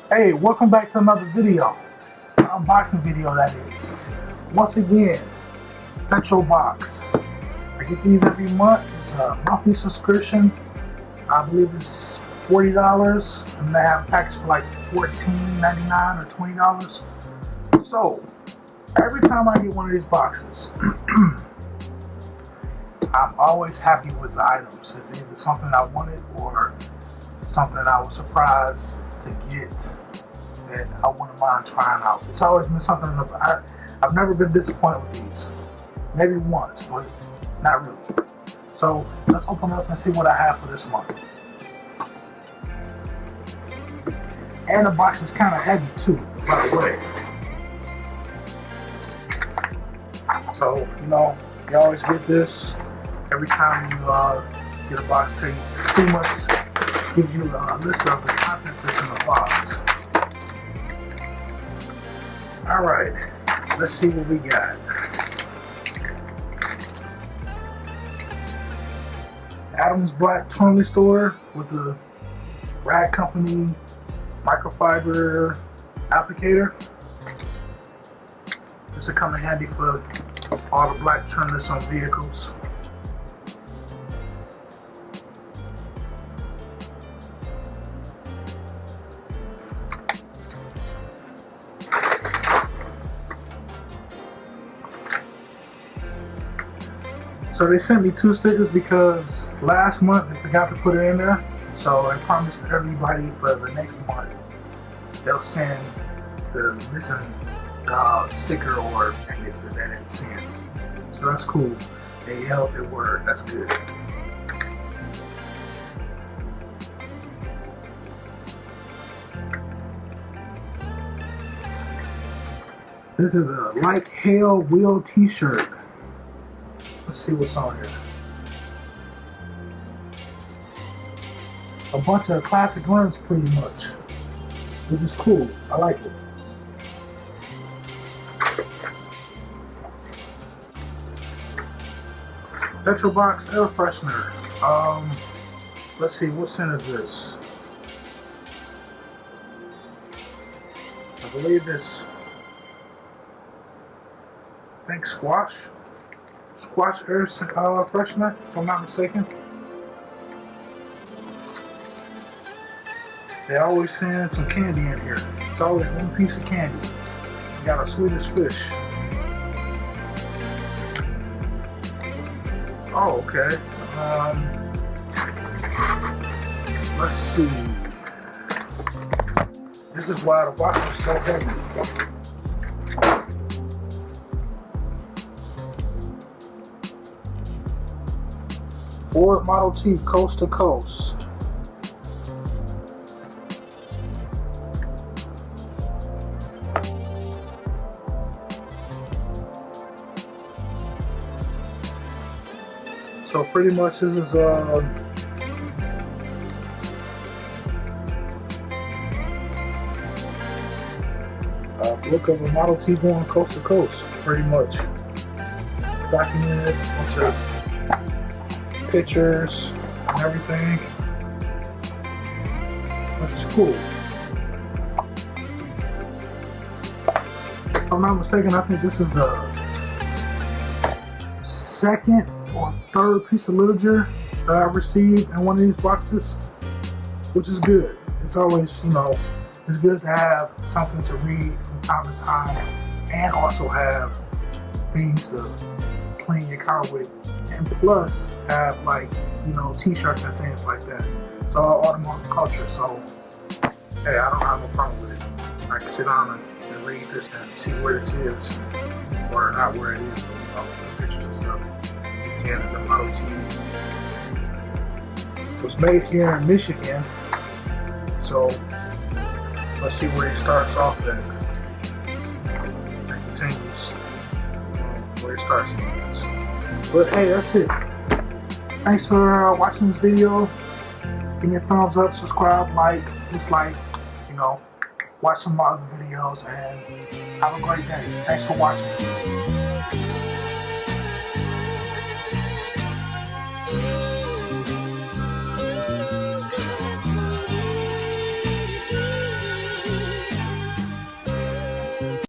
Hey, welcome back to another video. Unboxing video, that is. Once again, PetroBox. I get these every month. It's a monthly subscription. I believe it's $40, and they have a package for like $14.99 or $20. So, every time I get one of these boxes, I'm always happy with the items. It's either something I wanted or something I was surprised to get that I wouldn't mind trying out. It's always been something I've never been disappointed with these. Maybe once, but not really. So let's open up and see what I have for this month. And the box is kind of heavy too, by the way. So, you always get this every time you get a box. It pretty much gives you a list of the contents that's in the box. Alright, let's see what we got. Adam's Black Trolling Store with the Rag Company microfiber applicator. This will come in handy for all the black trim that's on vehicles. So they sent me 2 stickers because last month they forgot to put it in there. So I promised everybody for the next month they'll send the missing sticker or magnet that they didn't send. So that's cool. They held their word. That's good. This is a Like Hail Wheel t-shirt. Let's see what's on here. A bunch of classic rims pretty much, which is cool. I like it. PetroBox air freshener. Let's see, what scent is this? I believe it's squash air freshener, if I'm not mistaken. They always send some candy in here. It's always one piece of candy. You got a Swedish fish. Oh, okay. Let's see. This is why the box is so heavy. Ford Model T Coast to Coast. So pretty much this is a look of a Model T going coast to coast, pretty much. Documented, bunch of pictures and everything, which is cool. If I'm not mistaken, I think this is the second or third piece of literature that I've received in one of these boxes, which is good. It's always, it's good to have something to read from time to time and also have things to clean your car with, and plus have t-shirts and things like that. It's all automotive culture, so hey, I don't have no problem with it. I can sit down and read this and see where this is, or not where it is, but the pictures and stuff. Yeah, the Model T was made here in Michigan, so let's see where it starts off and continues where it starts. But hey, that's it. Thanks for watching this video. Give me a thumbs up, subscribe, like, dislike, watch some other videos, and have a great day. Thanks for watching.